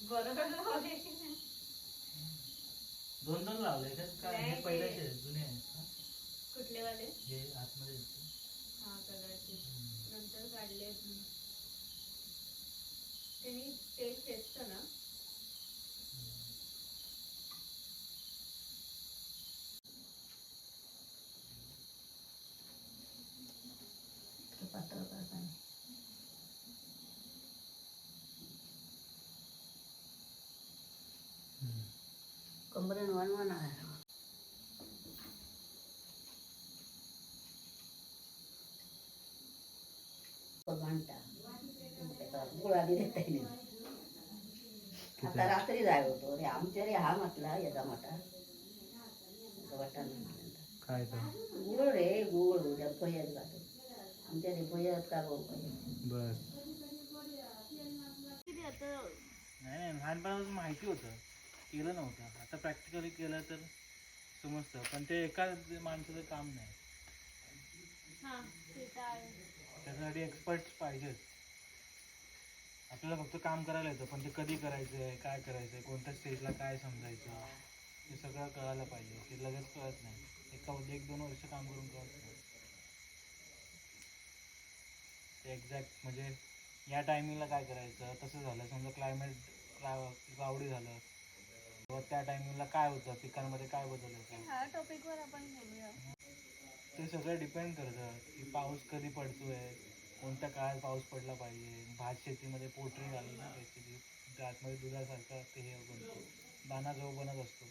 बरोबर लावले. दोन दोन लावले का काय? हे पहिल्याचे जुने आहेत का? कुठले वाले? हे आतमध्ये आहेत ते. हा कदाचित नंतर काढले त्यांनी तेल खेचतं ना. पातळ करताना कंबरेन वणवण आहे. घंटा गुळाने देता येईल. आता रात्री जाय होतो रे आमच्या रे हा म्हटला याचा मोठा वाटाणा काय तर गुळ रे गुळ उद्या फयत घालतो आमच्या रे फयत का गो बस. नाही नाही लहानपणापासून माहिती होतं, केलं नव्हतं. आता प्रॅक्टिकली केलं तर समजतं, पण ते एका माणसाचं काम नाही. त्याच्यासाठी एक्सपर्ट्स पाहिजेत. आपल्याला फक्त काम करायला येतं, पण ते कधी करायचं आहे, काय करायचं आहे, कोणत्या स्टेजला काय समजायचं हे सगळं कळायला पाहिजे. ते लगेच कळत नाही. एक दोन वर्ष काम करून कळत नाही ते एक्झॅक्ट. म्हणजे या टायमिंगला काय करायचं, तसं झालं समजा क्लायमेट क्लाउडी झालं तेव्हा त्या टायमिंगला काय होतं, पिकांमध्ये काय बदल होतो, ह्या टॉपिकवर आपण बोलूया. ते सगळं डिपेंड करतं की पाऊस कधी पडतोय, कोणत्या काळात पाऊस पडला पाहिजे. भात शेतीमध्ये पोल्ट्री झाली ना बेसिकली, आतमध्ये दुधासारखा ते हे बनतो, दाना जो बनत असतो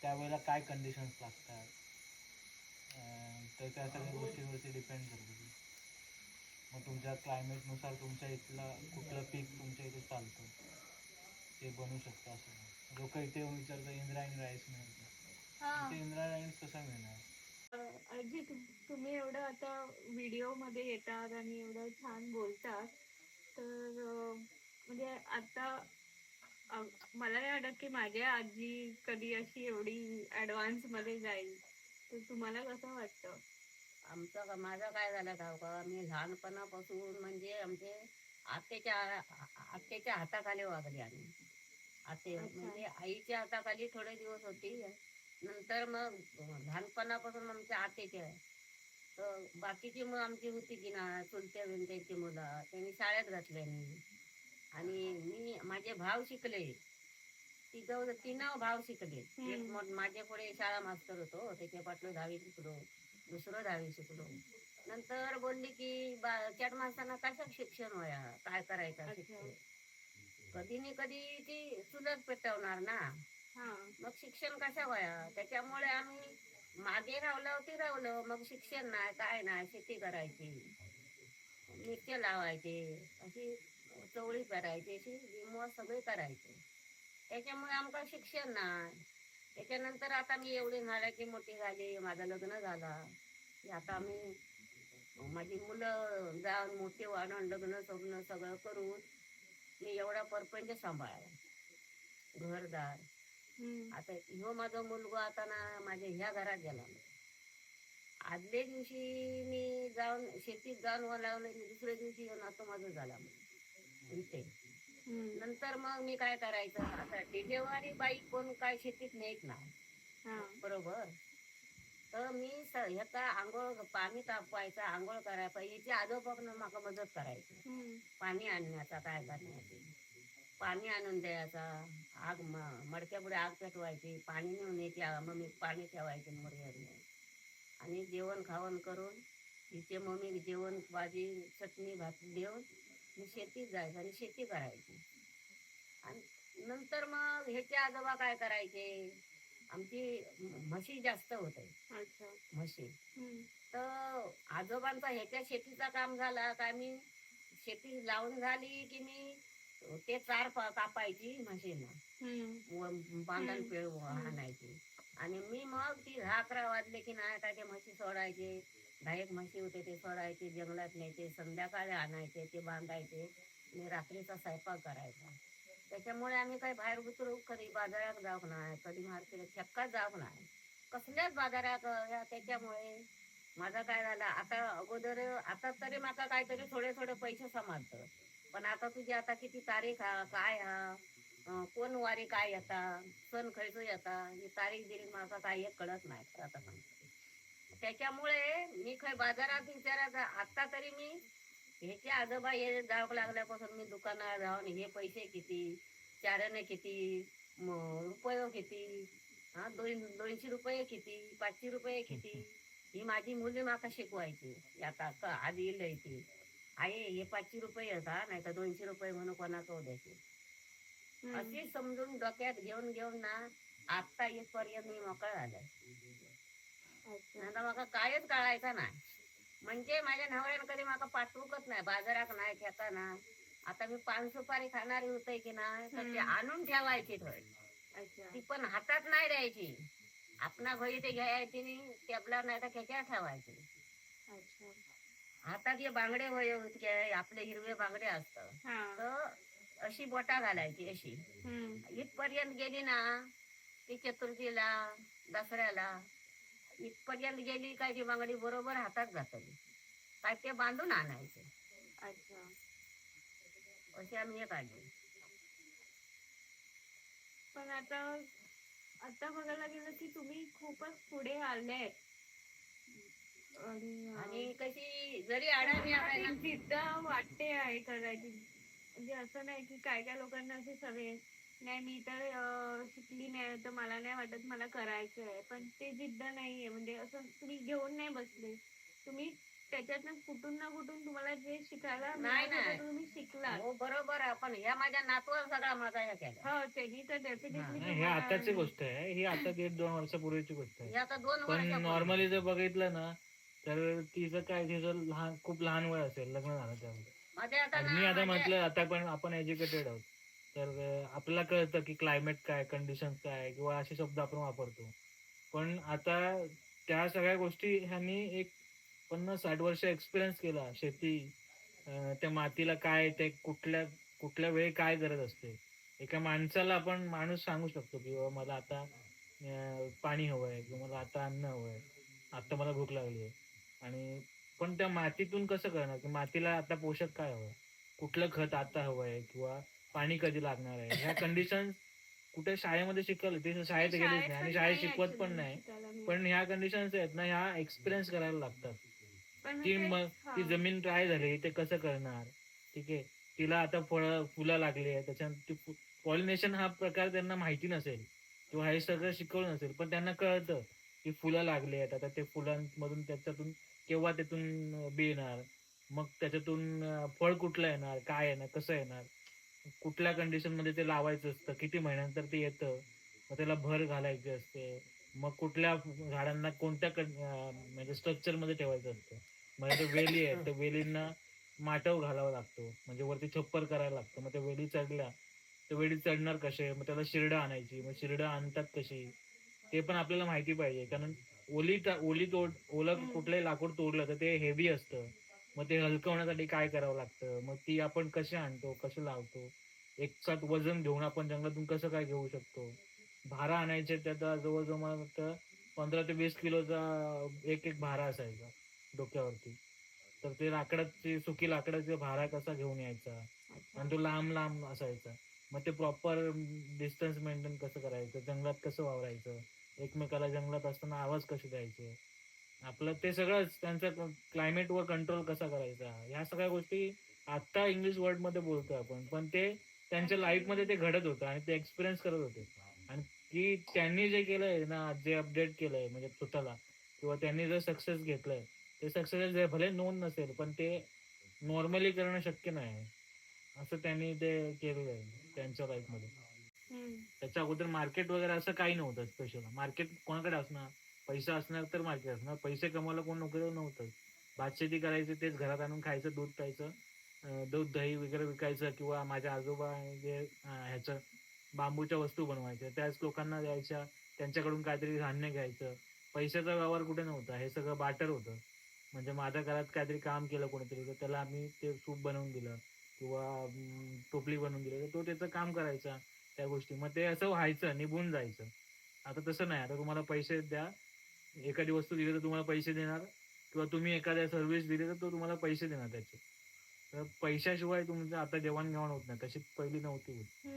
त्यावेळेला काय कंडिशन्स लागतात, तर त्या सगळ्या गोष्टींवरती डिपेंड करतं. मग तुमच्या क्लायमेटनुसार तुमच्या इथलं कुठलं पीक तुमच्या इथे चालतं ते बनू शकतं. असं लोक इथे येऊन विचारतं इंद्रायणी राईस मिळेल का, ते इंद्रायणी राईस कसा मिळणार. आजी तुम्ही एवढं आता व्हिडिओ मध्ये येतात आणि एवढं छान बोलतात, तर म्हणजे आता मला नाही वाटत की माझ्या आजी कधी अशी एवढी ऍडव्हान्स मध्ये जाईल. तर तुम्हाला कसं वाटतं? आमचं माझं काय झालं का मी लहानपणापासून म्हणजे आमचे आत्याच्या हाताखाली वागले आम्ही. आते म्हणजे आईच्या हाताखाली थोडे दिवस होती, नंतर मग लहानपणापासून आमच्या आत्याच्या आहे. तर बाकीची मग आमची होती की ना चुलत्या विंत्याची मुलं त्यांनी शाळेत घातल्यानी आणि मी माझे भाव शिकले. तीन भाव शिकले. एक माझ्या पुढे शाळा मास्तर होतो, त्याच्या पाटलं 10वी शिकलो, दुसरं 10वी शिकलो. नंतर बोलली की चार माणसांना कशा शिक्षण व्हाया, काय करायचं शिक्षण, कधी न कधी ती चुलत पेटवणार ना, मग शिक्षण कशा व्हाया. त्याच्यामुळे आम्ही मागे राहिलं. मग शिक्षण नाही काय नाही, शेती करायची, मिरच्या लावायचे, अशी चवळी करायची, अशी विमो सगळे करायचे. त्याच्यामुळे आमका शिक्षण नाही. त्याच्यानंतर आता मी एवढी झाल्याची मोठी झाली, माझं लग्न झालं की आता मी माझी मुलं जाऊन मोठे वाढून लग्न स्वप्न सगळं करून मी एवढा परपंच सांभाळला, घरदार. आता ह्यो माझा मुलगा आता ना माझ्या ह्या घरात गेला. आदल्या दिवशी मी जाऊन शेतीत जाऊन लावलं, दुसऱ्या दिवशी येऊन असं माझं झाला इथे. नंतर मग मी काय करायचं, आता डिलेवरी बाई कोण काय शेतीत नेत नाही बरोबर. तर मी ह्याचा आंघोळ पाणी तापवायचं, आंघोळ करायला पाहिजे याची आजोबानं मला मदत करायची. पाणी आणण्याचा काय करण्याची, पाणी आणून द्यायचा, आग मडक्या पुढे आग पेटवायची, पाणी नेऊन यायची, मग मी पाणी ठेवायचे मर्यादने आणि जेवण खावण करून तिचे मम्मी जेवण भाजी चटणी भात देऊन मी शेतीत जायचं आणि शेती करायची. आणि नंतर मग ह्याचे आजोबा काय करायचे, आमची म्हशी जास्त होते म्हशी. तर आजोबांचा ह्याच्या शेतीचा काम झाला का मी शेती लावून झाली की मी ते चार कापायची म्हशीनं, बांधण पिळ आणायची आणि मी मग ती 10-11 वाजले की नाही काय ते म्हशी सोडायचे. 10 म्हशी होते ते सोडायचे, जंगलात न्यायचे, संध्याकाळी आणायचे, ते बांधायचे आणि रात्रीचा स्वयंपाक करायचा. त्याच्यामुळे आम्ही काही बाहेर उतरू, कधी बाजारात जाऊ नाही, कधी मार्केट चक्कात जाऊ नाही, कसल्याच बाजारात. त्याच्यामुळे माझा काय झाला, आता अगोदर आता तरी माका काहीतरी थोडे पैसे समजतं, पण आता तुझी आता किती तारीख हा काय हा कोण वारी काय येता, सण खयचो येता, ही तारीख दिली मला काही एक कळत नाही खरं आता सांगतो. त्याच्यामुळे मी खय बाजारात विचारायचं आता तरी मी ह्याचे आजोबा हे जाऊ लागल्यापासून मी दुकानात जाऊन हे पैसे किती, चाराने किती, रुपये किती, हा 200 रुपये किती, 500 रुपये किती, ही माझी मुली माका शिकवायची. आता आधी येईल ती आई हे 500 रुपये होता नाही तर 200 रुपये म्हणून कोणाचं द्यायचे. अशी समजून डोक्यात घेऊन घेऊन ना आता इथपर्यंत मी मोकळा झालाय. आता माका कायच कळायचं नाही. म्हणजे माझ्या नवऱ्यानं कधी माका पाठवूकच नाही बाजारात नाही खेळता ना. आता मी पान सुपारी खाणारी होते की नाही तर ते आणून ठेवायची थोडी, ती पण हातात नाही द्यायची. आपणा घरी ते घ्यायची नाही टेबलावर नाही तर खेच्यावर ठेवायची. हातात हे बांगडे होय आपले हिरवे बांगडे असतात तर अशी बोटा घालायची अशी. इथपर्यंत गेली ना ती चतुर्थीला दसऱ्याला इथपर्यंत गेली काय ती बांगडी बरोबर हातात घातली काय ते बांधून आणायचे. अशी आम्ही हे काढली. पण आता आता बघायला गेलं की तुम्ही खूपच पुढे आले आणि कशी जरी अडाणी आहे ना जिद्द वाटते आहे करायची. म्हणजे असं नाही की काय काय लोकांना अशी सवय नाही मी तर शिकली नाही तर मला नाही वाटत मला करायचं आहे, पण ते जिद्द नाहीये. म्हणजे असं तुम्ही घेऊन नाही बसले, तुम्ही त्याच्यातनं कुठून ना कुठून तुम्हाला जे शिकायला नाही, मिळालं नाही. ते तुम्ही शिकला. हो बरोबर आहे. पण ह्या माझ्या नातवाला सगळा माझा हे केला. हो त्यांनी तर नाही, डेफिनेटली हे आताची गोष्ट आहे. ही आता 1.5-2 वर्षापूर्वीची गोष्ट आहे. हे आता 2 पण वर्षापूर्वी. नॉर्मली जर बघितलं ना तर तिचं लहान खूप लहान वय असेल लग्न झालं त्यावेळी. माझ्या आता आणि ना मी आता माझ्या- म्हटलं आता पण आपण एज्युकेटेड आहोत तर आपल्याला कळतं की क्लायमेट काय, कंडिशन काय किंवा असे शब्द आपण वापरतो. पण आता त्या सगळ्या गोष्टी ह्यांनी एक 50-60 वर्ष एक्सपिरियन्स केला. शेती, त्या मातीला काय ते कुठल्या कुठल्या वेळी काय गरज असते. एका माणसाला आपण माणूस सांगू शकतो की बाबा मला आता पाणी हवंय किंवा मला आता अन्न हवंय, आता मला भूक लागली आहे. आणि पण त्या मातीतून कसं कळणार की मातीला आता पोषक काय हवंय, कुठलं खत आता हवंय किंवा पाणी कधी लागणार आहे. ह्या कंडिशन कुठे शाळेमध्ये शिकवलं ते शाळेत गेलेच नाही आणि शाळेत शिकवत पण नाही. पण ह्या कंडिशन्स आहेत ना ह्या एक्सपिरियन्स करायला लागतात. ती जमीन ड्राय झाली ते कसं करणार, ठीक आहे. तिला आता फुलं लागली आहे त्याच्यात पॉलिनेशन हा प्रकार त्यांना माहिती नसेल किंवा हे सगळं शिकवलं नसेल, पण त्यांना कळतं की फुलं लागली आहेत. आता ते फुलांमधून त्याच्यातून केव्हा त्यातून बी येणार, मग त्याच्यातून फळ कुठलं येणार, काय येणार, कसं येणार, कुठल्या कंडिशन मध्ये ते लावायचं असतं, किती महिन्यानंतर ते येतं, मग त्याला भर घालायची असते, मग कुठल्या झाडांना कोणत्या म्हणजे स्ट्रक्चर मध्ये ठेवायचं असतं. म्हणजे ते वेली आहेत त्या वेलींना माटव घालावा लागतो, म्हणजे वरती छप्पर करायला लागतं. मग त्या वेली चढल्या तर वेली चढणार कसे, मग त्याला शिरडं आणायची, मग शिरडं आणतात कशी ते पण आपल्याला माहिती पाहिजे. कारण ओलं कुठलंही लाकूड तोडलं तर ते हेवी असतं, मग ते हलकं होण्यासाठी काय करावं लागतं, मग ती आपण कशी आणतो, कसं लावतो, एक साथ वजन घेऊन आपण जंगलातून कसं काय घेऊ शकतो. भारा आणायचे त्यात जवळजवळ मला वाटतं 15 ते 20 किलोचा एक एक भारा असायचा डोक्यावरती. तर ते लाकडाची सुकी लाकडाचा भारा कसा घेऊन यायचा आणि तो लांब लांब असायचा. मग ते प्रॉपर डिस्टन्स मेंटेन कसं करायचं, जंगलात कसं वावरायचं, एकमेकाला जंगलात असताना आवाज कसे द्यायचे, आपलं ते सगळंच त्यांचं क्लायमेटवर कंट्रोल कसा करायचा, ह्या सगळ्या गोष्टी आता इंग्लिश वर्ड मध्ये बोलतो आपण, पण ते त्यांच्या लाईफ मध्ये ते घडत होतं आणि ते एक्सपिरियन्स करत होते. आणि की त्यांनी जे केलंय ना, जे अपडेट केलंय म्हणजे स्वतःला, किंवा त्यांनी जर सक्सेस घेतलंय ते सक्सेस भले नोंद नसेल पण ते नॉर्मली करणं शक्य नाही असं त्यांनी ते केलेलं आहे त्यांच्या लाईफ मध्ये. त्याच्या अगोदर मार्केट वगैरे असं काही नव्हतं स्पेशल. मार्केट कोणाकडे असणार, पैसा असणार तर मार्केट असणार, पैसे कमावला कोण नोकरी नव्हतं. भात शेती करायची, तेच घरात आणून खायचं, दूध प्यायचं, दूध दही वगैरे विकायचं, किंवा माझ्या आजोबा जे ह्याचं बांबूच्या वस्तू बनवायच्या त्याच लोकांना द्यायच्या, त्यांच्याकडून काहीतरी धान्य घ्यायचं. पैशाचा व्यवहार कुठे नव्हता, हे सगळं बाटर होतं. म्हणजे माझ्या घरात काहीतरी काम केलं कोणीतरी तर त्याला आम्ही ते सूप बनवून दिलं किंवा टोपली बनवून दिली तर तो त्याचं काम करायचा त्या गोष्टी. मग ते असं व्हायचं, निघून जायचं. आता तसं नाही. आता तुम्हाला पैसे द्या, एखादी वस्तू दिली तर तुम्हाला पैसे देणार, किंवा तुम्ही एखाद्या सर्व्हिस दिली तर तो तुम्हाला पैसे देणार त्याचे. तर पैशाशिवाय तुमचं आता देवाणघेवाण होत नाही, तशी पहिली नव्हती होत.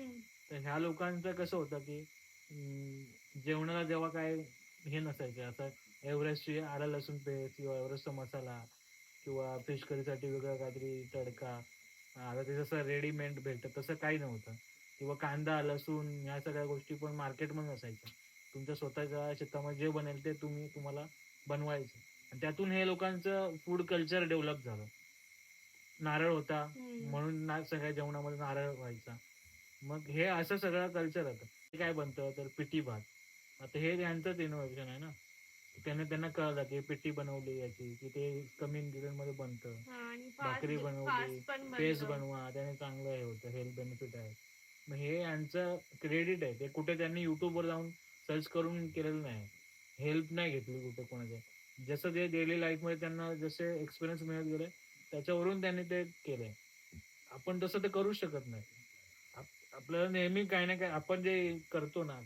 तर ह्या लोकांचं कसं होतं की जेवणाला जेव्हा काय हे नसायचं, असं एव्हरेस्टची आला लसूण पेस्ट किंवा एव्हरेस्टचा मसाला किंवा फिश करीसाठी वेगळा काहीतरी तडका, आता ते जसं रेडीमेड भेटतं तसं काही नव्हतं. किंवा कांदा लसूण ह्या सगळ्या गोष्टी पण मार्केटमध्ये नसायच्या. तुमच्या स्वतःच्या शेतामध्ये जे बनेल ते तुम्हाला बनवायचं. आणि त्यातून हे लोकांचं फूड कल्चर डेव्हलप झालं. नारळ होता म्हणून सगळ्या जेवणामध्ये नारळ व्हायचा. मग हे असं सगळं कल्चर होतं. ते काय बनतं तर पिठी भात. आता हे यांचंच इनोव्हेशन आहे ना. त्यांना कळलं की पिठी बनवली याची की ते कमी इंग्रेडियंटमध्ये बनतं. आणि भाकरी बनवली, पण पेस्ट बनतं. बनवा, त्याने चांगलं हे होतं, हेल्थ बेनिफिट आहे. मग हे यांचं क्रेडिट आहे. ते कुठे त्यांनी युट्यूबवर जाऊन सर्च करून केलेलं नाही, हेल्प नाही घेतली कुठे कोणाच्या. जसं ते डेली लाईफमध्ये त्यांना जसे एक्सपिरियन्स मिळत गेले त्याच्यावरून त्यांनी ते केलंय. आपण तसं तर करूच शकत नाही. आपल्याला नेहमी काही ना काही आपण जे करतो ना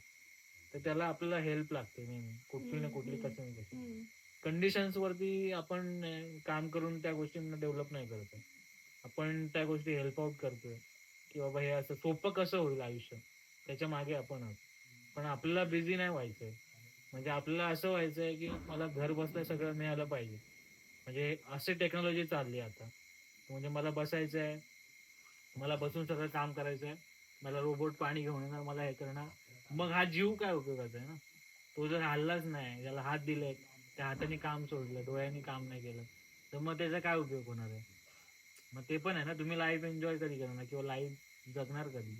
तर त्याला आपल्याला हेल्प लागते नेहमी, कुठली ना कुठली कशी ना कशी कंडिशन्स वरती आपण काम करून त्या गोष्टींना डेव्हलप नाही करत. आपण त्या गोष्टी हेल्प आउट करतोय की बाबा हे असं सोपं कसं होईल आयुष्य, त्याच्या मागे आपण आहोत. पण आपल्याला बिझी नाही व्हायचंय. म्हणजे आपल्याला असं व्हायचंय की मला घर बसल्या सगळं मिळालं पाहिजे. म्हणजे अशी टेक्नॉलॉजी चालली आता. म्हणजे मला बसायचं आहे, मला बसून सगळं काम करायचं आहे, मला रोबोट पाणी घेऊन येणार, मला हे करणार. मग हा जीव काय उपयोगाचा आहे ना. तो जर हल्लाच नाही, त्याला हात दिले, त्या हाताने काम सोडलं, डोळ्यांनी काम नाही केलं, तर मग त्याचा काय उपयोग होणार आहे. मग ते पण आहे ना, तुम्ही लाईफ एन्जॉय कधी करणार किंवा लाईफ जगणार कधी.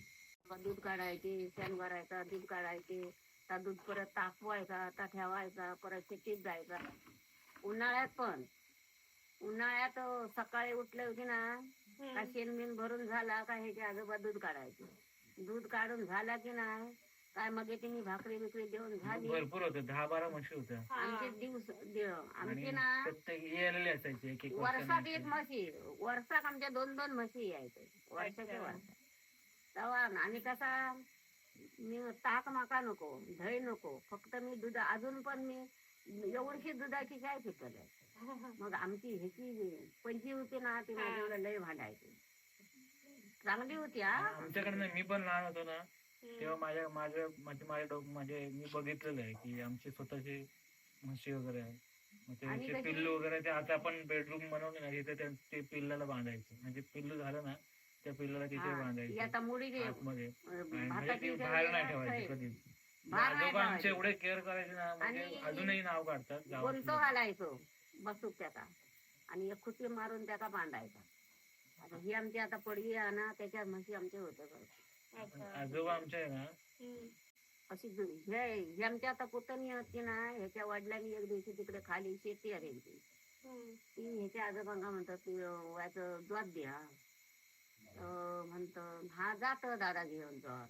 दूध काढायचे, शेण भरायचा, दूध काढायचे, त्या दूध परत तापवायचा, आता ठेवायचा, परत शेतीत जायचा. उन्हाळ्यात पण, उन्हाळ्यात सकाळी उठले होते ना का शेण भरून झाला का ह्याच्या आजोबा दूध काढायचे. दूध काढून झाला की नाही काय मग तिने भाकरी बिकरी देऊन झाली. भरपूर होतं, 10-12 म्हशी होत्या. आमचे दिवस आमचे ना असायचे एक एक वर्षात एक म्हशी, वर्षात आमच्या 2-2 म्हशी यायचे वर्षाच्या वर्षात. तेव्हा आणि कसा मी ताक माका नको, दही नको, फक्त मी दूध. अजून पण मी एवढीशी दुधाची काय पिकल. मग आमची ह्याची पंची होती ना ती माझ्यावर लय भांडायची, चांगली होती. आमच्याकडे मी पण लहान होतो ना तेव्हा माझे मी बघितलेलं आहे की आमची स्वतःची म्हशी वगैरे आहे. मग ते पिल्लू वगैरे ते आता आपण बेडरूम बनवले ना तिथे ते पिल्लाला बांधायचे. म्हणजे पिल्लू झालं ना त्या पिल्लाला तिथे बांधायचे आता मुडी आतमध्ये. म्हणजे ती बाहेर नाही ठेवायची कधीच. आजोबा आमचे एवढे केअर करायचे ना, म्हणजे अजूनही नाव काढतात. कोणतो घालायचो बसूक त्याचा आणि एक खुटी मारून त्याचा बांधायचा. आता ही आमची आता पडवी आहे ना त्याच्यात म्हशी आमचे होते. आजोबा आमच्या आहे ना अशी ही आमची आता पुतणी होती ना ह्याच्या वडिलांनी एक दिवशी तिकडे खाली शेती आहे त्यांची. ती ह्याच्या आजोबांना म्हणतात याचं द्वाद द्या. म्हणतो हा जात दादा घेऊन जा,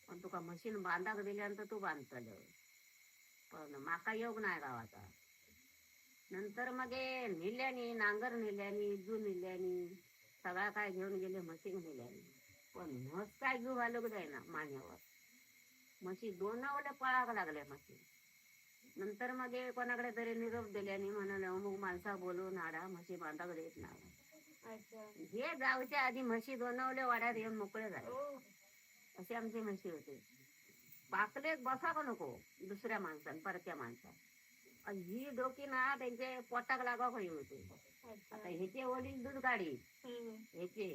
पण तुका मशीन बांधाक दिल्यानंतर तू बांधतल, पण माका योग नाही गावाचा. नंतर मग नेल्यानी नांगर नेल्यानी जू नेल्यानी सगळा काय घेऊन गेले, मशीन नेल्यानी. पण म्हस काय घेऊ घालू जाईना मान्यावर. म्हशी दोनावल्या पळाक लागल्या म्हशी. नंतर मग कोणाकडे तरी निरोप दिल्याने म्हणाले अमुक माणसा बोलून आडा म्हशी बांधाक देत नाही. हे गावच्या आधी म्हशी दोनवल्या वाड्यात येऊन मोकळे झाले. अशी आमची म्हशी होती. पाकलेत बसा का नको दुसऱ्या माणसाला, परक्या माणसाला. ही डोकी ना त्यांचे पोटाक लागा होई होते. आता ह्याचे वडील दूध काढी, ह्याचे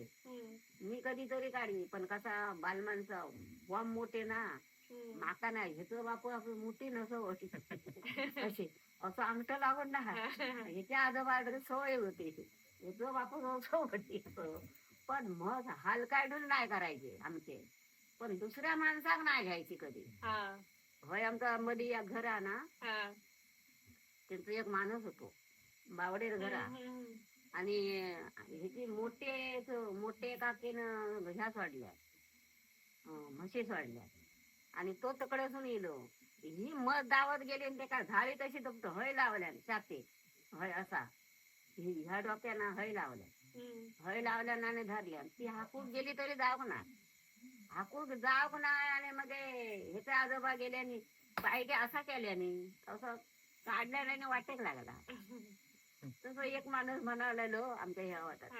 मी कधीतरी काढी, पण कसा बालमाणसा बॉम्ब मोठे ना माका नाही. ह्याचं बापू आपण मोठी नसो असे असं अंगठ लागून ना ह्याच्या आजोबाकडे सवय होती. ह्याचं बापू नसो होती. पण मग हाल काढून नाही करायचे आमचे, पण दुसऱ्या माणसाक नाही घ्यायची कधी. होय आमचा मध्ये एक घर आहे ना त्यांचं एक माणूस होतो बावडेर घरा, आणि ह्याची मोठे काकीनं ह्या सोडल्या म्हशी सोडल्या, आणि तो तकडेसून येलो. ही मध दावत गेली आणि ते काय झाली तशी दबत हय लावल्या छाती हय असा ह्या डोक्यानं हय लावल्या आणि धरल्या. ती हाकूक गेली तरी जाऊ ना, हाकूक जाऊ नाही. आणि मग ह्याचा आजोबा गेल्यानी पाहिजे असा केल्यानी असं काढल्याने वाटेक लागला. तसं एक माणूस म्हणालेलो आमच्या ह्या वाटात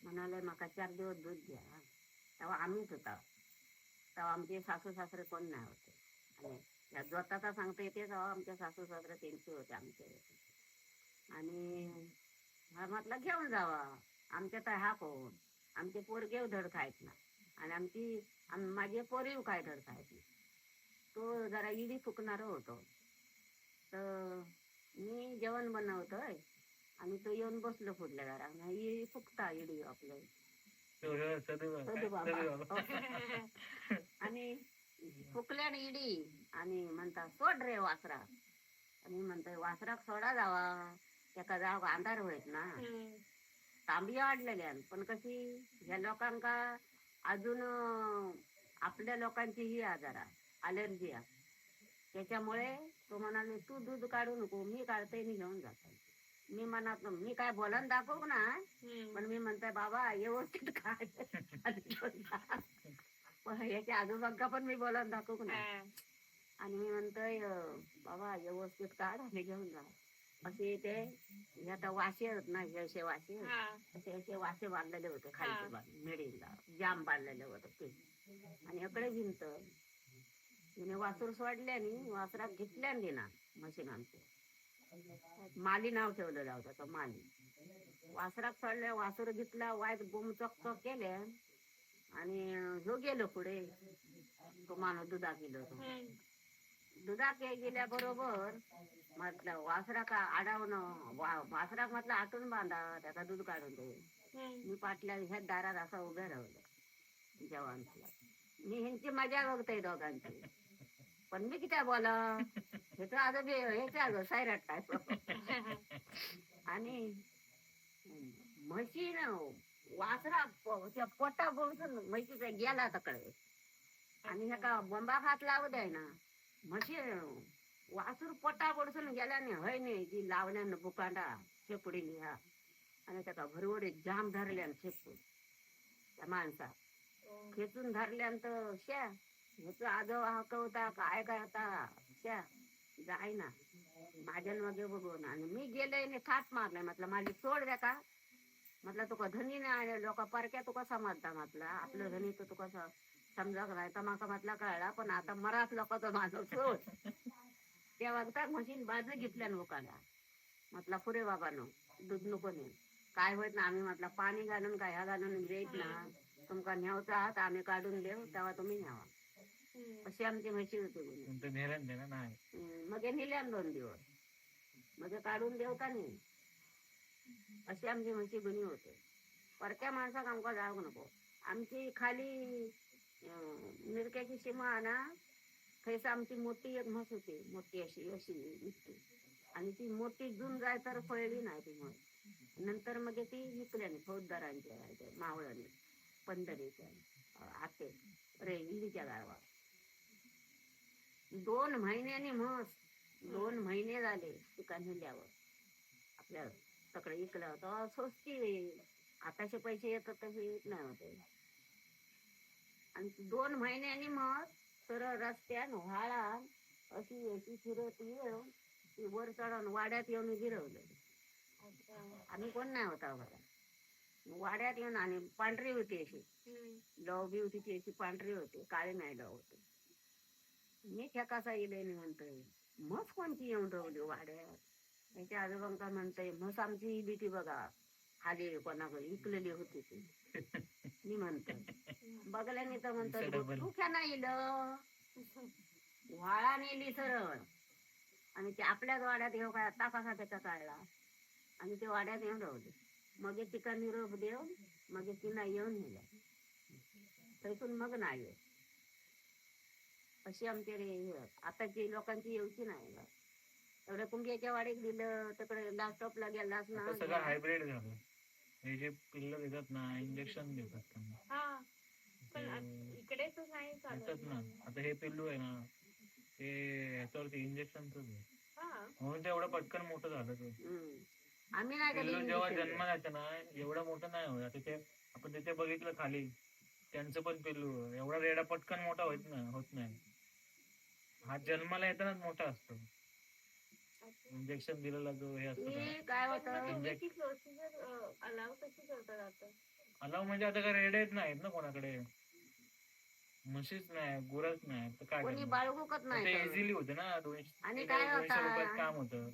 म्हणाले माका 4 दिवस दूध द्या. तेव्हा आम्हीच होता. तेव्हा आमचे सासू सासरे कोण नाही होते. आणि या स्वतःचा सांगता येते तेव्हा आमचे सासू सासरे त्यांचे होते आमचे. आणि हा म्हटलं घेऊन जावा. आमच्या तर हा कोण आमचे पोरगे धड खायत ना. आणि माझे पोरी काय धड खायत नाही. तो जरा इडी फुकणार होतो. तर मी जेवण बनवतोय आणि तो येऊन बसलो पुढल्या घरात. ही फुकता इडी आपलं सदू बाबा. आणि फुकल्याने इडी आणि म्हणतात सोड रे वासरा. आणि म्हणतोय वासराक सोडा जावा त्याका जाव अंधार होत ना. तांबी वाढलेल्या पण कशी ह्या लोकांका अजून आपल्या लोकांची ही आजार अलर्जी आहे. त्याच्यामुळे तो म्हणाले तू दूध काढू नको मी काढते मी घेऊन जातो. मी म्हणत मी काय बोलन दाखवू ना. पण मी म्हणतोय बाबा व्यवस्थित काढ. याच्या आजूबाजूला पण मी बोलन दाखवू ना. आणि मी म्हणतोय बाबा व्यवस्थित काढ आणि घेऊन जा. असे ते आता वाशे होत ना असे वाशे असे वाशे बांधलेले होते खालचे मिडीला जाम बांधलेले होते ते. आणि इकडे भिंत तिने वासूर सोडल्याने वासरात घेतल्याने ना मशीन आमचे माली नाव ठेवलेलं होतं तो माली. वासरात सोडल्या वासूर घेतला वाईट बोम चकचक केले आणि ह्यो गेलो पुढे. तो माणूस दुधा गेलो दुधा गेल्याबरोबर म्हटलं वासरा का आडावणं वासराक म्हटलं आतून बांधा त्याचा दूध काढून दे. मी पाटल्या ह्या दारात असं उभे राहिलो जवानला. मी ह्यांची मजा बघतोय दोघांची. पण मी किती बोला ह्याचं आजोबी ह्याच्या आजो सायराट काय. आणि म्हशी न वासरा पोटा बसून म्हशीचा गेला तकडे. आणि ह्या का बोंबा हात लावू द्याय ना. म्हशी वासूर पोटा बडसून गेल्याने हय नाही जी लावल्यानं बुकांडा शेपुडी लिहा. आणि त्याचा भरवडे जाम धरल्यान शेपूड त्या माणसा खेचून धरल्यानंतर श्या ह्याच आजो हकवता काय करता श्या जाय ना माझ्या मागे बघून. आणि मी गेले थाट मारलाय म्हटलं माझी सोड द्या का. म्हटलं तुका धनी नाही लोक परक्या तुका समजता. म्हटलं आपलं धनी तर तुका समजा नाही तर माका म्हटलं कळला. पण आता मराठ लोकांचं माझं सोड. त्या वागतात मशीन बाजू घेतल्या लोकांना. म्हटलं पुरे बाबानो दूध नको ने काय होत ना. आम्ही म्हटलं पाणी घालून काय ह्या घालून द्यायच ना. तुमका न्यावचा आहात आम्ही काढून देऊ तेव्हा तुम्ही न्यावा. अशी आमची म्हशी होती. मग नेल्यान 2 दिवस मग काढून देऊ का नाही. अशी आमची म्हशी गुणी होते. परक्या माणसाक आमका जाऊ नको. आमची खाली मिरक्याची सीमा ना थैसा आमची मोठी एक म्हस होती. मोठी अशी अशी इतकी. आणि ती मोठी जून जाय तर फळली नाही ती म्हस. नंतर मग ती विकल्याने फौजदारांच्या मावळाने पंढरीच्या आते रे इलीच्या गावात 2 महिन्यांनी म्हस 2 महिने झाले तिका नेल्यावर आपल्या तकडे इकलं होतं. स्वस्ती आताचे पैसे येतात तसे येत नाही होते. आणि 2 महिन्यांनी मग सरळ रस्त्यान व्हाळा अशी अशी फिरत येऊन ती वर चढून वाड्यात येऊन गिरवलं. आम्ही कोण नाही होता घरात. वाड्यात येऊन आणि पांढरी होती अशी लव बी होती ती अशी पांढरी होती काळी नाही लव होती. मी ठेकासा येले म्हणतोय म्हस कोणती येऊन राहिली वाड्यात. त्याच्या आजोबांका म्हणतोय म्हस आमची इली ती बघा खाली कोणाकडे इकलेली होती ती. मी म्हणतोय बघल्याने तर म्हणतोय तू क्या नाही इलं व्हाळा नेली सरळ. आणि ते आपल्याच वाड्यात येऊ काय आता कसा त्याचा काढला. आणि ते वाड्यात येऊन राहले. मग तिका निरोप देऊन मग तिला येऊन नेल्या. तैसून मग नाही येत. अशी आमच्या रे आताची लोकांची येऊची नाही. एवढ्या कुंग्याच्या वाडीत दिलं तिकडे लॅपटॉपला गेलास ना. सगळं हायब्रिड झालं. हे जे पिल्लं देतात ना इंजेक्शन देतात त्यांना. इकडे तर नाही चालत ना. आता हे पिल्लू आहे ना ते ह्याच्यावरती इंजेक्शनच म्हणून ते एवढं पटकन मोठं झालं. आम्ही नाही पिल्लू जेव्हा जन्माला ना एवढं मोठं नाही होत. तिथे आपण तिथे बघितलं खाली त्यांचं पण पिल्लू एवढा रेडा पटकन मोठा होत नाही. हा जन्माला येतानाच मोठा असतो. इंजेक्शन दिलेला जो हे असतो काय होतं प्रोसिजर अलाव कशी करतात आता. अलाव म्हणजे आता काय रेड्याच नाहीत ना कोणाकडे, म्हशीच नाही, गुरच नाही, तर काय कोणी करणार? बाळगूकच ते नाही तर. इझिली होते ना, 200 आणि ते काय काय 200 रुपयात होता काम होतं.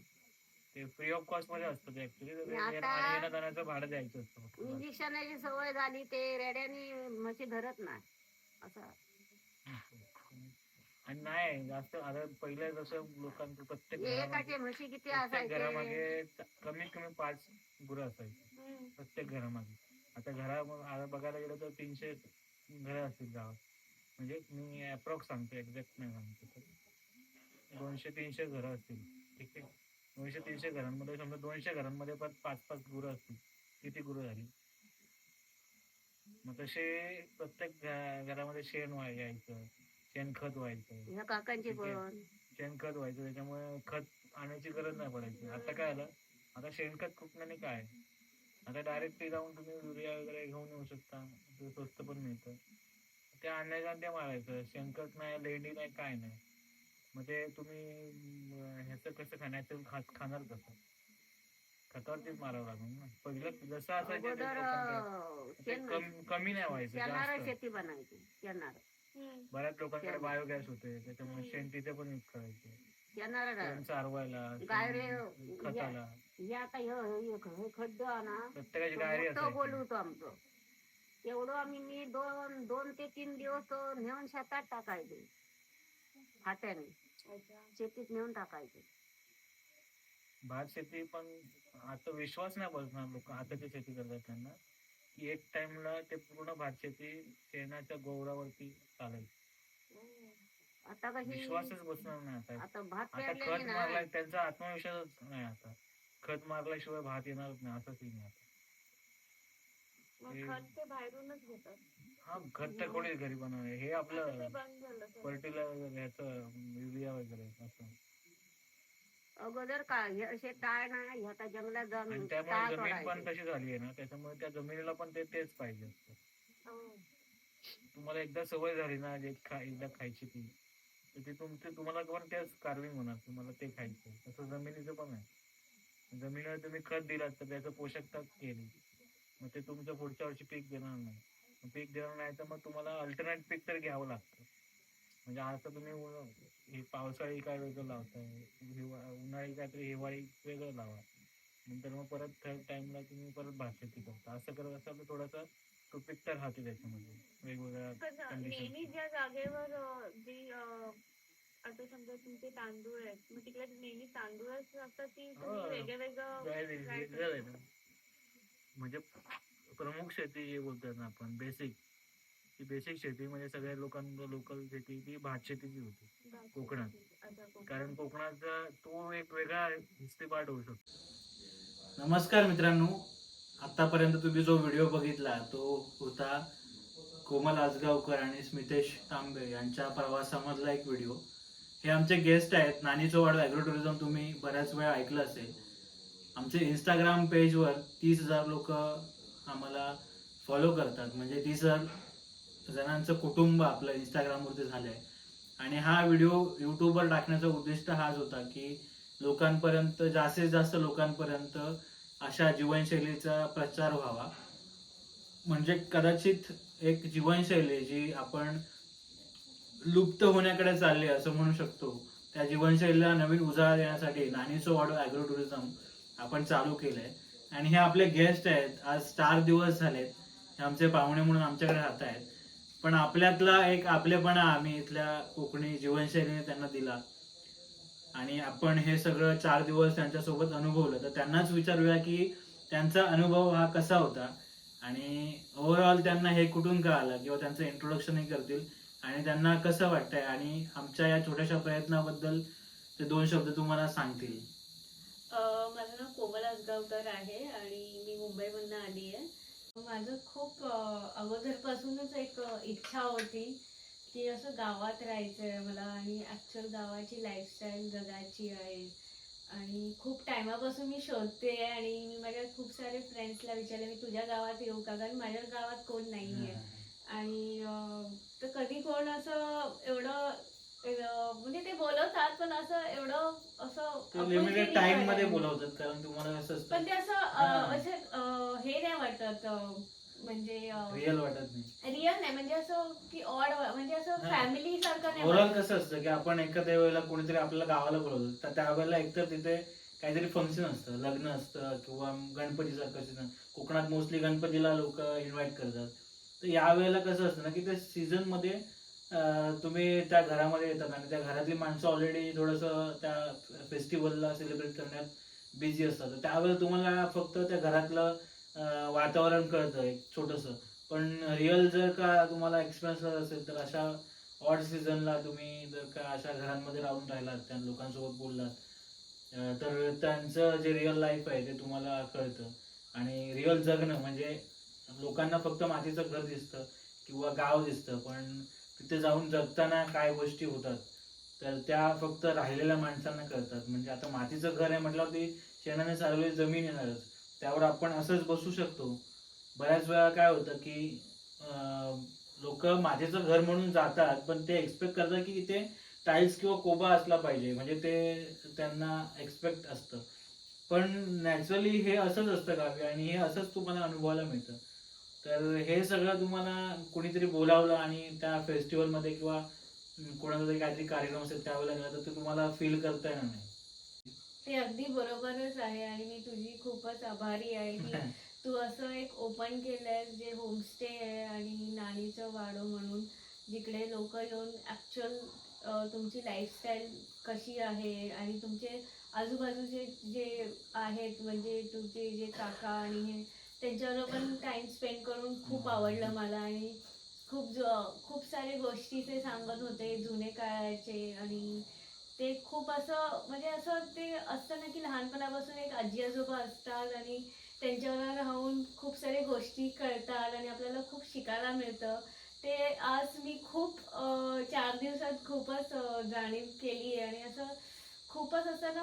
ते फ्री ऑफ कॉस्ट मध्ये असतं ते ऍक्च्युली. आणि आणि आता येण्या जाण्याचं भाडं द्यायचं असतं फक्त बस. इंजेक्शनाची सवय झाली ते रेड्यानी म्हशी धरत नाही असं. आणि नाही जास्त आता पहिलं जसं लोकांचं प्रत्येक घरामागे एकाचे म्हशी किती प्रत्येक असायचे. घरामागे कमीत कमी 5 गुरं असायची हम्म. प्रत्येक घरामागे. आता आता बघायला गेलं तर 300 घरं असतील गावात. म्हणजे मी अप्रॉक्स सांगतो, एक्झॅक्ट नाही सांगतो, तर 200-300 घरं असतील. ठीक आहे, 200-300 घरांमध्ये समजा 200 घरांमध्ये पण 5-5 गुरं असतील. किती गुरं झाली? मग तसे प्रत्येक घरामध्ये यायचं, शेणखत व्हायचं. ह्या काकांची ठीक आहे. पण शेणखत व्हायचं, त्याच्यामुळे खत आणायची गरज नाही पडायची. आता काय आलं, आता शेणखत कुठलं काय, आता डायरेक्टली जाऊन तुम्ही युरिया वगैरे घेऊन येऊ शकता, ते स्वस्त पण मिळतं. ते आणायचं आणि ते मारायचं. शेणखत नाही, लेंडी नाही, काय नाही. मग ते तुम्ही ह्याचं कसं खाण्याचं खाणार कसं? खतावरतीच मारावं लागेल ना. पहिलं जसं असायचं अगोदर लोकांकडे, ते कमी नाही व्हायचं, शेणाला जास्त. शेती बनायची. शेणार हम्म. बऱ्याच लोकांकडे शेण. बायोगॅस होते, त्याच्यामुळे शेण तिथे पण यूज करायचे. शेणार शेण सारवायला, गायरे खताला. हे आता हे खड्ड ना प्रत्येकाची डायरी मोठं असायची. बोलवतो आमचं. एवढं मी 2 ते 3 दिवस नेऊन शेतात टाकायचे हात्याने. अच्छा. शेतीत नेऊन टाकायचे. भात शेती पण आता विश्वास नाही बसणार लोक आताची शेती करतात त्यांना, की एक टाइमला ते पूर्ण भात शेती शेणाच्या गोवरावरती चालायची. आता कशी विश्वासच बसणार नाही आता. आता भात आता पेरलेली खत ना मारलाय, त्यांचा आत्मविश्वासच नाही. आता खत मारल्याशिवाय भात येणारच नाही, असं सीन आहे आता. मग खत ते बाहेरूनच घेतात. हा, खत तर कोणीच घरी बनवले, हे आता आपलं ते बंद झालं सगळं. फर्टिलायझर ह्याचं युरिया वगैरे असं. अगोदर काय हे असे टाळ ना हे आता जंगलात जाऊन आणि त्यामुळे टाळ जमीन पण तोडायचे. तशी झाली आहे ना, त्याच्यामुळे त्या जमिनीला पण तेच पाहिजे असतं. हो. तुम्हाला एकदा सवय झाली ना, एकदा खायची ती, तर ती तुम्हाला पण तेच कार्विंग होणार, तुम्हाला ते खायचं. तसं जमिनीचं पण आहे. जमिनीला तुम्ही खत दिलात तर त्याचं पोषकता केली, मग ते तुमचं पुढच्या वर्षी पीक देणार नाही. पीक देणार नाही तर मग तुम्हाला अल्टरनेट पीक तर घ्यावं लागतं. म्हणजे आता तुम्ही हे पावसाळी काय वेगळं लावताय, उन्हाळी काहीतरी हिवाळी वेगळं लावा, नंतर मग परत थर्ड टाइमला तुम्ही परत भात शेती करता. असं करत असं थोडासा सुपीकता राहते त्याच्यामध्ये वेगवेगळ्या कसं कंडिशन. नेहमी ज्या जागेवर जी आता समजा तुमचे तांदूळ आहेत, मग तिकडे नेहमी तांदूळच असतात की तुम्ही वेगळं वेगळं म्हणजे प्रमुख शेती जे बोलतात ना आपण, बेसिक शेती म्हणजे सगळ्या लोकांना लोकल शेती ती भात शेतीची होती कोकणात. कारण कोकणाचा तो एक वेगळा हिस्ट्री पार्ट होऊ शकतो. नमस्कार मित्रांनो, आतापर्यंत तुम्ही जो व्हिडिओ बघितला तो होता कोमल आजगावकर आणि स्मितेश तांबे यांच्या प्रवासामधला एक व्हिडिओ. हे आमचे गेस्ट आहेत. नानी चोवाड ॲग्रो टुरिझम तुम्ही बऱ्याच वेळा ऐकलं असेल. आमचे इंस्टाग्राम पेजवर 30,000 लोक आम्हाला फॉलो करतात, म्हणजे 30,000 जणांचं कुटुंब आपलं इंस्टाग्रामवरती झालं आहे. आणि हा व्हिडिओ यूट्यूबवर टाकण्याचा उद्दिष्ट हाच होता की लोकांपर्यंत, जास्तीत जास्त लोकांपर्यंत अशा जीवनशैलीचा प्रचार व्हावा. म्हणजे कदाचित एक जीवनशैली जी आपण लुप्त होण्याकडे चालली असं म्हणू शकतो, त्या जीवनशैलीला नवीन उजाळा देण्यासाठी नानीचो वाडो ॲग्रो टुरिझम आपण चालू केलंय. आणि हे आपले गेस्ट आहेत. आज 4 दिवस झालेत हे आमचे पाहुणे म्हणून आमच्याकडे राहत आहेत. पण आपल्यातला एक आपलेपणा आम्ही इथल्या कोकणी जीवनशैलीने त्यांना दिला आणि आपण हे सगळं 4 दिवस त्यांच्यासोबत अनुभवलं. तर त्यांनाच विचारूया की त्यांचा अनुभव हा कसा होता आणि ओव्हरऑल त्यांना हे कुठून कळालं, किंवा त्यांचं इंट्रोडक्शनही करतील आणि त्यांना कसं वाटतंय आणि आमच्या या छोट्याशा प्रयत्नाबद्दल ते 2 शब्द तुम्हाला सांगतील. माझं नाव कोमल आजगावकर आहे आणि मी मुंबईमधनं आली आहे. माझं खूप अगोदरपासूनच एक इच्छा होती की असं गावात राहायचं आहे मला आणि ॲक्च्युअल गावाची लाईफस्टाईल जगायची आहे. आणि खूप टायमापासून मी शोधते आणि मी माझ्या खूप सारे फ्रेंड्सला विचारले मी तुझ्या गावात येऊ का, कारण माझ्या गावात कोण नाही आहे. आणि तर कधी कोण असं एवढं म्हणजे ते बोलवतात पण असं एवढं असं लिमिटेड टाइम मध्ये बोलवतात, कारण तुम्हाला असं पण ते असं हे नाही वाटत म्हणजे रिअल वाटत नाही. रिअल नाही, म्हणजे असं की ऑड, म्हणजे असं हा. फॅमिली सारखं नाही ओव्हरऑल वाटत. कसं असतं की आपण एखाद्या वेळेला कोणीतरी आपल्याला गावाला बोलवलं तर त्यावेळेला एकतर तिथे काहीतरी फंक्शन असतं, लग्न असतं किंवा गणपतीसारखं सीझन. कोकणात मोस्टली गणपतीला लोक इन्व्हाइट करतात. तर यावेळेला कसं असतं ना की त्या सीझन मध्ये तुम्ही त्या घरामध्ये येतात आणि त्या घरातली माणसं ऑलरेडी थोडंसं त्या फेस्टिवलला सेलिब्रेट करण्यात बिझी असतात. तर त्यावेळेला तुम्हाला फक्त त्या घरातलं वातावरण कळतं एक छोटंसं. पण रिअल जर का तुम्हाला एक्सपिरियन्स असेल तर अशा ऑड सीझनला तुम्ही जर का अशा घरांमध्ये राहून राहिलात, त्या लोकांसोबत बोललात, तर त्यांचं जे रिअल लाईफ आहे ते तुम्हाला कळतं. आणि रिअल जगणं म्हणजे लोकांना फक्त मातीचं घर दिसतं किंवा गाव दिसतं, पण तिथे जाऊन जगताना काय गोष्टी होतात तर त्या फक्त राहिलेल्या माणसांना कळतात. म्हणजे आता मातीचं घर आहे म्हटल्यावर ती शेणाने सारवलेली जमीन येणारच, त्यावर आपण असंच बसू शकतो. बऱ्याच वेळा काय होतं की लोक मातीचं घर म्हणून जातात पण ते एक्सपेक्ट करतात की इथे टाईल्स किंवा कोबा असला पाहिजे, म्हणजे ते त्यांना एक्सपेक्ट असतं. पण नॅचरली हे असंच असतं गावी आणि हे असंच तुम्हाला अनुभवायला मिळतं. तर हे सगळं तुम्हाला कोणीतरी बोलावलं आणि त्या फेस्टिवलमध्ये किंवा कोणाचा तरी काहीतरी कार्यक्रम असेल त्यावेळेला गेला तर ते तुम्हाला फील करता येणार नाही. ते अगदी बरोबरच आहे आणि मी तुझी खूपच आभारी आहे की तू असं एक ओपन केलंय जे होमस्टे आहे आणि नाणीचं वाडं म्हणून, जिकडे लोक येऊन ऍक्च्युअल तुमची लाईफस्टाईल कशी आहे आणि तुमचे आजूबाजूचे जे आहेत म्हणजे तुमचे जे काका आणि हे त्यांच्याबरोबर पण टाइम स्पेंड करून खूप आवडलं मला. आणि खूप सारे गोष्टी ते सांगत होते जुने काळाचे. आणि ते खूप असं म्हणजे असं ते असतं ना की लहानपणापासून एक आजी आजोबा असतात आणि त्यांच्यावर राहून खूप साऱ्या गोष्टी कळतात आणि आपल्याला खूप शिकायला मिळतं. ते आज मी खूप 4 दिवसात खूपच जाणीव केली आहे. आणि असं खूपच असं ना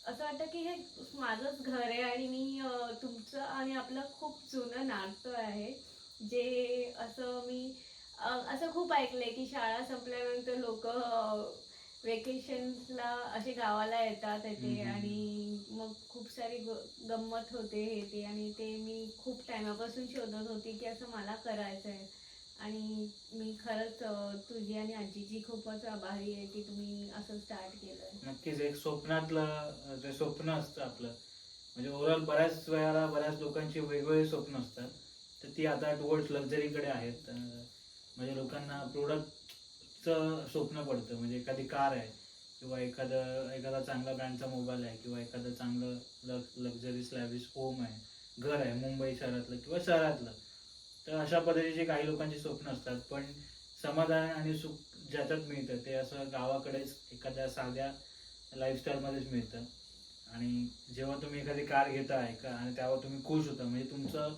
असं वाटतं की हे माझंच घर आहे आणि मी तुमचं आणि आपलं खूप जुनं नातं आहे. जे असं मी असं खूप ऐकलंय की शाळा संपल्यानंतर लोक वेकेशन्सला असे गावाला येतात येते आणि मग खूप सारी गंमत होते हे ते. आणि ते मी खूप टायमापासून शोधत होती की असं मला करायचं आहे. आणि मी खरंच तुझी आणि आजीची खूपच आभारी आहे की तुम्ही असं स्टार्ट केलं. नक्कीच एक स्वप्नातलं जे स्वप्न असतं आपलं, म्हणजे ओव्हरऑल बऱ्याच वेळाला बऱ्याच लोकांची वेगवेगळी स्वप्न असतात. तर ती आता टुवर्ड्स लक्झरीकडे आहेत. म्हणजे लोकांना प्रोडक्टचं स्वप्न पडतं, म्हणजे एखादी कार आहे किंवा एखादा चांगला ब्रँडचा मोबाईल आहे किंवा एखादं चांगलं लक्झरी स्लॅविश होम आहे, घर आहे मुंबई शहरातलं किंवा शहरातलं. तर अशा पद्धतीचे काही लोकांची स्वप्न असतात. पण समाधान आणि सुख ज्याच्यात मिळतं ते असं गावाकडेच एखाद्या साध्या लाईफस्टाईलमध्येच मिळतं. आणि जेव्हा तुम्ही एखादी कार घेताय का आणि त्यावर तुम्ही खुश होता, म्हणजे तुमचं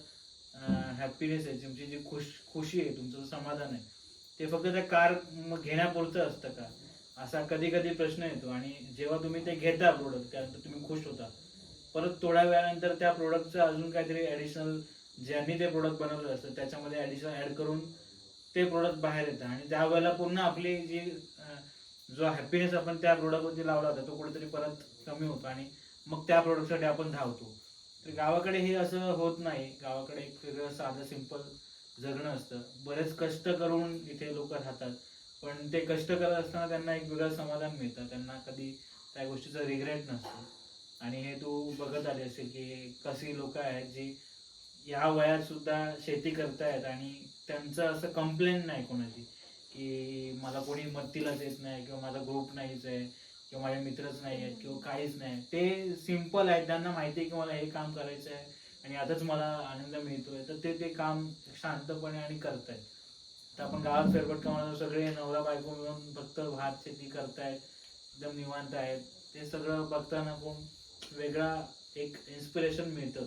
हॅपीनेस आहे, तुमची जी खुशी आहे, तुमचं समाधान आहे, ते फक्त त्या कार घेण्यापुरतं असतं का, असा कधी कधी प्रश्न येतो. आणि जेव्हा तुम्ही ते घेता प्रोडक्ट, त्यानंतर तुम्ही खुश होता, परत थोड्या वेळानंतर त्या प्रोडक्टचं अजून काहीतरी ॲडिशनल ज्यांनी ते प्रोडक्ट बनवलं असतं त्याच्यामध्ये ॲडिशनल ॲड करून ते प्रोडक्ट बाहेर येतं. आणि त्यावेळेला पूर्ण आपली जी जो हॅपीनेस आपण त्या प्रोडक्टवरती लावला होता तो कुठेतरी परत कमी होतो आणि मग त्या प्रोडक्टसाठी आपण धावतो. तर गावाकडे हे असं होत नाही. गावाकडे एक वेगळं साधं सिंपल जगणं असतं. बरेच कष्ट करून इथे लोक राहतात, पण ते कष्ट करत असताना त्यांना एक वेगळं समाधान मिळतं, त्यांना कधी त्या गोष्टीचा रिग्रेट नसतो. आणि हे तू बघत आली असेल की कशी लोक आहेत जी या वयात सुद्धा शेती करतायत आणि त्यांचं असं कंप्लेंट नाही कोणाची की मला कोणी मदतीलाच येत नाही किंवा माझा ग्रुप नाहीच आहे किंवा माझे मित्रच नाही आहेत किंवा काहीच नाही. ते सिम्पल आहेत, त्यांना माहिती आहे की मला हे काम करायचं आहे आणि यातच मला आनंद मिळतोय, तर ते काम शांतपणे आणि करतायत. तर आपण गावात फेरफटका मारतो, सगळे नवरा बायको मिळून फक्त भात शेती करतायत, एकदम निवांत आहेत. ते सगळं बघताना खूप वेगळा एक इन्स्पिरेशन मिळतं.